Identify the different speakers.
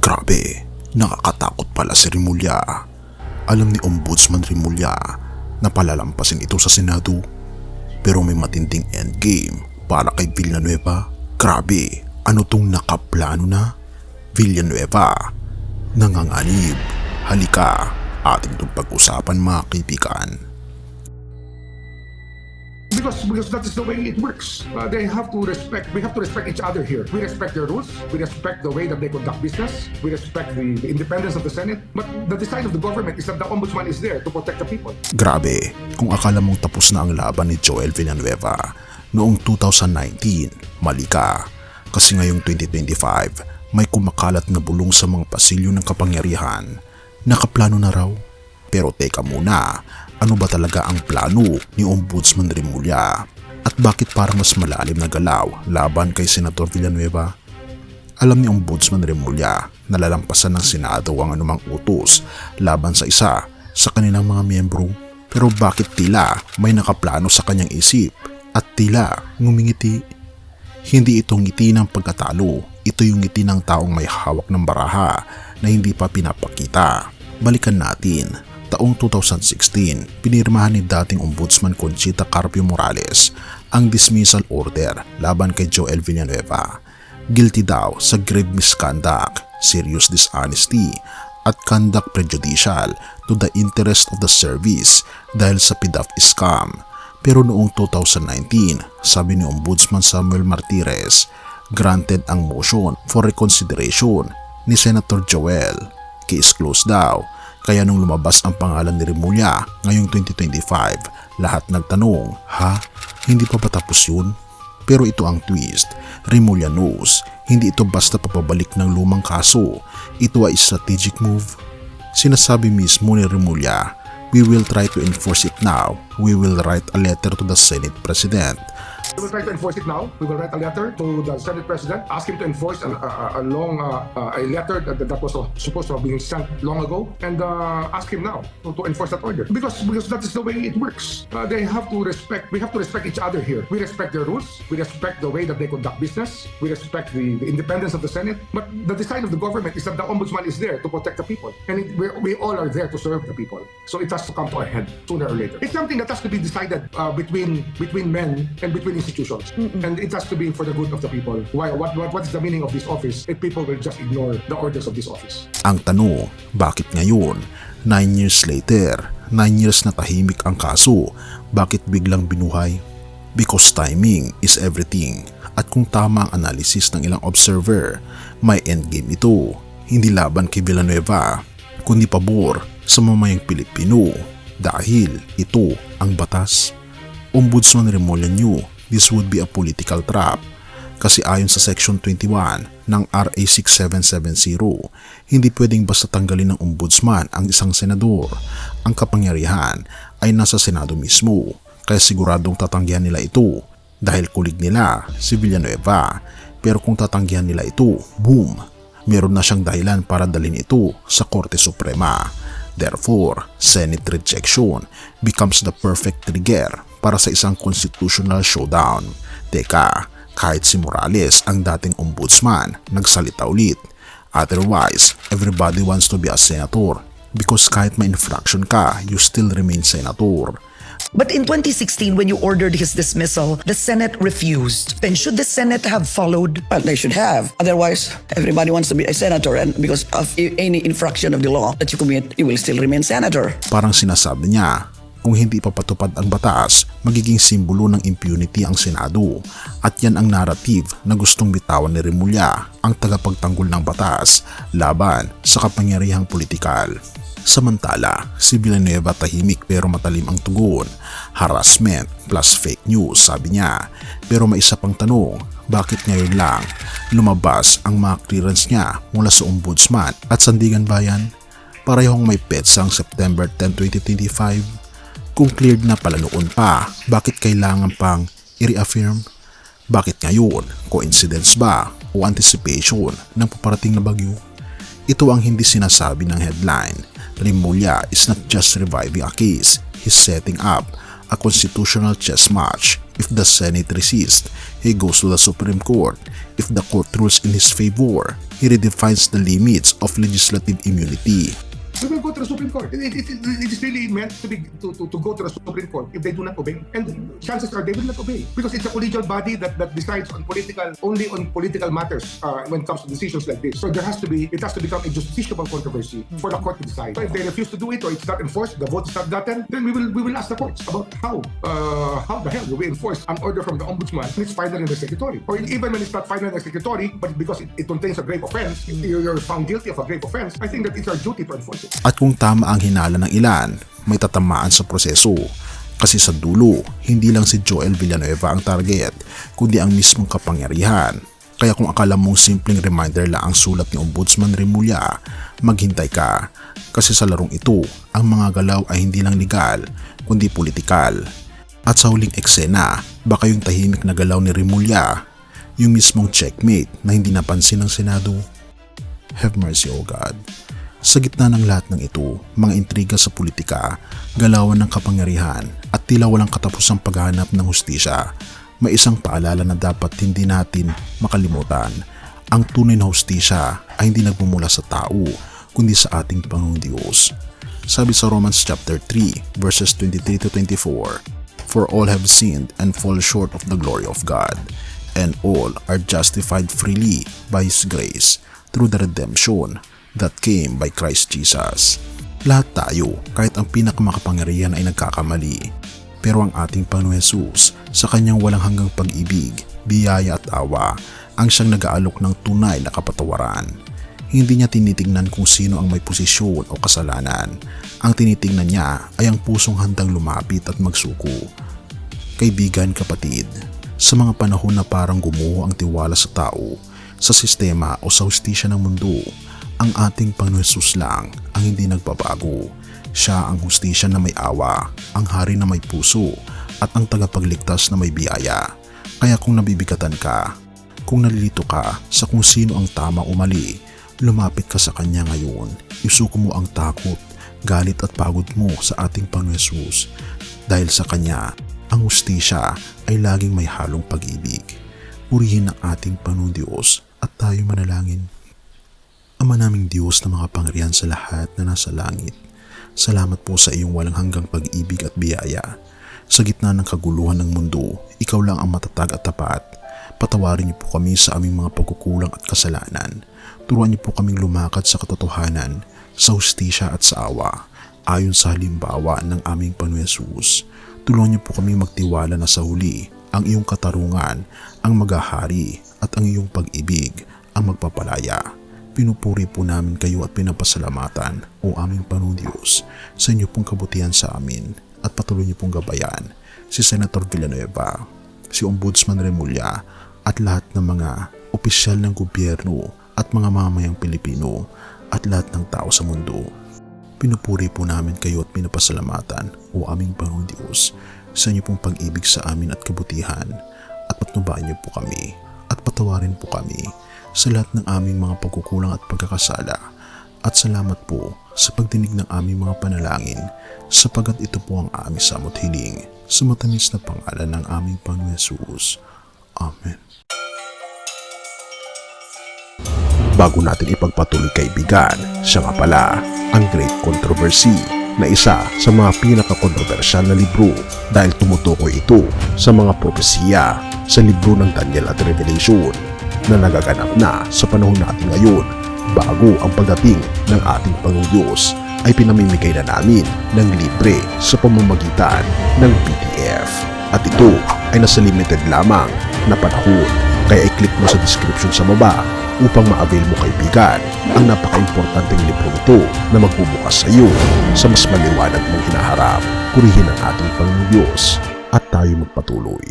Speaker 1: Grabe, nakakatakot pala si Remulla. Alam ni Ombudsman Remulla na palalampasin ito sa Senado. Pero may matinding endgame para kay Villanueva. Grabe, ano tong nakaplano na? Villanueva, nanganganib. Halika, ating itong pag-usapan mga kaibigan.
Speaker 2: Because that is the way it works. We have to respect each other here. We respect their rules. We respect the way that they conduct business. We respect the independence of the Senate. But the design of the government is that the ombudsman is there to protect the people.
Speaker 1: Grabe, kung akala mong tapos na ang laban ni Joel Villanueva noong 2019, mali ka. Kasi ngayong 2025, may kumakalat na bulong sa mga pasilyo ng kapangyarihan. Nakaplano na raw. Pero teka muna, ano ba talaga ang plano ni Ombudsman Remulla? At bakit parang mas malalim na galaw laban kay Senator Villanueva? Alam ni Ombudsman Remulla na lalampasan ng Senado ang anumang utos laban sa isa sa kanilang mga miyembro. Pero bakit tila may nakaplano sa kanyang isip at tila ngumingiti? Hindi ito ngiti ng pagkatalo, ito yung ngiti ng taong may hawak ng baraha na hindi pa pinapakita. Balikan natin. Taong 2016, pinirmahan ni dating Ombudsman Conchita Carpio Morales ang dismissal order laban kay Joel Villanueva. Guilty daw sa grave misconduct, serious dishonesty at conduct prejudicial to the interest of the service dahil sa PDAF scam. Pero noong 2019, sabi ni Ombudsman Samuel Martires, granted ang motion for reconsideration ni Senator Joel. Case closed daw. Kaya nung lumabas ang pangalan ni Remulla ngayong 2025, lahat nagtanong, ha? Hindi pa ba tapos yun? Pero ito ang twist, Remulla knows, hindi ito basta papabalik ng lumang kaso, ito ay strategic move. Sinasabi mismo ni Remulla, we will try to enforce it now, we will write a letter to the Senate President.
Speaker 2: We will try to enforce it now. We will write a letter to the Senate President, ask him to enforce a letter that was supposed to have been sent long ago, and ask him now to enforce that order. Because that is the way it works. We have to respect each other here. We respect their rules. We respect the way that they conduct business. We respect the independence of the Senate. But the design of the government is that the ombudsman is there to protect the people, and we all are there to serve the people. So it has to come to a head sooner or later. It's something that has to be decided between men and between institutions, and it has to be for the good of the people. Why? What is the meaning of this office if people will just ignore the orders of this office?
Speaker 1: Ang tanong, bakit ngayon? 9 years later, 9 years na tahimik ang kaso, bakit biglang binuhay? Because timing is everything. At kung tama ang analysis ng ilang observer, may endgame ito. Hindi laban kay Villanueva, kundi pabor sa mamayang Pilipino dahil ito ang batas. Ombudsman Remulla knew this would be a political trap kasi ayon sa Section 21 ng RA 6770, hindi pwedeng basta tanggalin ng ombudsman ang isang senador. Ang kapangyarihan ay nasa Senado mismo, kaya siguradong tatanggihan nila ito dahil kulig nila si Villanueva. Pero kung tatanggihan nila ito, boom, meron na siyang dahilan para dalhin ito sa Korte Suprema. Therefore, Senate rejection becomes the perfect trigger para sa isang constitutional showdown. Teka, kahit si Morales ang dating ombudsman nagsalita ulit. Otherwise, everybody wants to be a senator because kahit may infraction ka, you still remain senator.
Speaker 3: But in 2016, when you ordered his dismissal, the Senate refused. Then should the Senate have followed?
Speaker 4: Well, they should have. Otherwise, everybody wants to be a senator, and because of any infraction of the law that you commit, you will still remain senator.
Speaker 1: Parang sinasabi niya, kung hindi papatupad ang batas, magiging simbolo ng impunity ang Senado. At yan ang narrative na gustong bitawan ni Remulla, ang tagapagtanggol ng batas laban sa kapangyarihang politikal. Samantala, si Villanueva tahimik pero matalim ang tugon. Harassment plus fake news, sabi niya. Pero may isa pang tanong, bakit ngayon lang lumabas ang mga clearance niya mula sa Ombudsman at Sandigan Bayan? Parehong may petsang September 10, 2025. Kung cleared na pala noon pa, bakit kailangan pang i-reaffirm? Bakit ngayon? Coincidence ba o anticipation ng paparating na bagyo? Ito ang hindi sinasabi ng headline. Remulla is not just reviving a case, he's setting up a constitutional chess match If the Senate resists, he goes to the Supreme Court. If the court rules in his favor, he redefines the limits of legislative immunity.
Speaker 2: We will go to the Supreme Court. It is really meant to go to the Supreme Court if they do not obey. And chances are they will not obey because it's a collegial body that decides on only on political matters when it comes to decisions like this. So it has to become a justiciable controversy for the court to decide. So if they refuse to do it or it's not enforced, the vote is not gotten, then we will ask the courts about how the hell do we enforce an order from the ombudsman when it's final in the executory, or even when it's not final in the executory, but because it contains a grave offense, you're found guilty of a grave offense. I think that it's our duty to enforce it.
Speaker 1: At kung tama ang hinala ng ilan, may tatamaan sa proseso. Kasi sa dulo, hindi lang si Joel Villanueva ang target, kundi ang mismong kapangyarihan. Kaya kung akala mong simpleng reminder lang ang sulat ni Ombudsman Remulla, maghintay ka. Kasi sa larong ito, ang mga galaw ay hindi lang legal, kundi politikal. At sa huling eksena, baka yung tahimik na galaw ni Remulla, yung mismong checkmate na hindi napansin ng Senado. Have mercy, O God. Sa gitna ng lahat ng ito, mga intriga sa politika, galawan ng kapangyarihan at tila walang katapusang paghahanap ng hustisya, may isang paalala na dapat hindi natin makalimutan. Ang tunay na hustisya ay hindi nagmumula sa tao, kundi sa ating Panginoong Diyos. Sabi sa Romans chapter 3, verses 23 to 24, "For all have sinned and fall short of the glory of God, and all are justified freely by His grace through the redemption that came by Christ Jesus." Lahat tayo, kahit ang pinakamakapangyarihan ay nagkakamali. Pero ang ating Panginoon Jesus, sa kanyang walang hanggang pag-ibig, biyaya at awa, ang siyang nag-aalok ng tunay na kapatawaran. Hindi niya tinitingnan kung sino ang may posisyon o kasalanan. Ang tinitingnan niya ay ang pusong handang lumapit at magsuko. Kaibigan, kapatid, sa mga panahon na parang gumuho ang tiwala sa tao, sa sistema o sa hustisya ng mundo, ang ating Panginoon Jesus lang ang hindi nagbabago. Siya ang hustisya na may awa, ang hari na may puso, at ang tagapagligtas na may biyaya. Kaya kung nabibigatan ka, kung nalilito ka sa kung sino ang tama o mali, lumapit ka sa Kanya ngayon. Isuko mo ang takot, galit at pagod mo sa ating Panginoon Jesus. Dahil sa Kanya, ang hustisya ay laging may halong pag-ibig. Purihin ang ating Panginoon Diyos at tayo manalangin. Ama naming Diyos na makapangyarihan sa lahat na nasa langit, salamat po sa iyong walang hanggang pag-ibig at biyaya. Sa gitna ng kaguluhan ng mundo, ikaw lang ang matatag at tapat. Patawarin niyo po kami sa aming mga pagkukulang at kasalanan. Turuan niyo po kaming lumakad sa katotohanan, sa hustisya at sa awa, ayon sa halimbawa ng aming Panginoon Jesus. Tulungan niyo po kami magtiwala na sa huli, ang iyong katarungan, ang maghahari at ang iyong pag-ibig, ang magpapalaya. Pinupuri po namin kayo at pinapasalamatan, O aming Panginoon Diyos, sa inyo pong kabutihan sa amin at patuloy niyo pong gabayan si Senator Villanueva, si Ombudsman Remulla at lahat ng mga opisyal ng gobyerno at mga mamayang Pilipino at lahat ng tao sa mundo. Pinupuri po namin kayo at pinapasalamatan, O aming Panginoon Diyos, sa inyo pong pag-ibig sa amin at kabutihan, at patnubayan niyo po kami at patawarin po kami sa lahat ng aming mga pagkukulang at pagkakasala, at salamat po sa pagdinig ng aming mga panalangin, sapagat ito po ang aming samot hiling sa matamis na pangalan ng aming Panginoon Jesus. Amen. Bago natin ipagpatuloy, kaibigan, siya nga pala ang Great Controversy, na isa sa mga pinaka-kontrobersyal na libro dahil tumutukoy ito sa mga propesiya sa libro ng Daniel at Revelation na nagaganap na sa panahon natin ngayon. Bago ang pagdating ng ating Panginoong Diyos ay pinamimigay na namin ng libre sa pamamagitan ng PDF. At ito ay nasa limited lamang na panahon. Kaya i-click mo sa description sa baba upang ma-avail mo, kaibigan, ang napaka-importanteng libro ito na magbubukas sa iyo sa mas maliwanag mong hinaharap. Purihin ang ating Panginoong Diyos at tayo magpatuloy.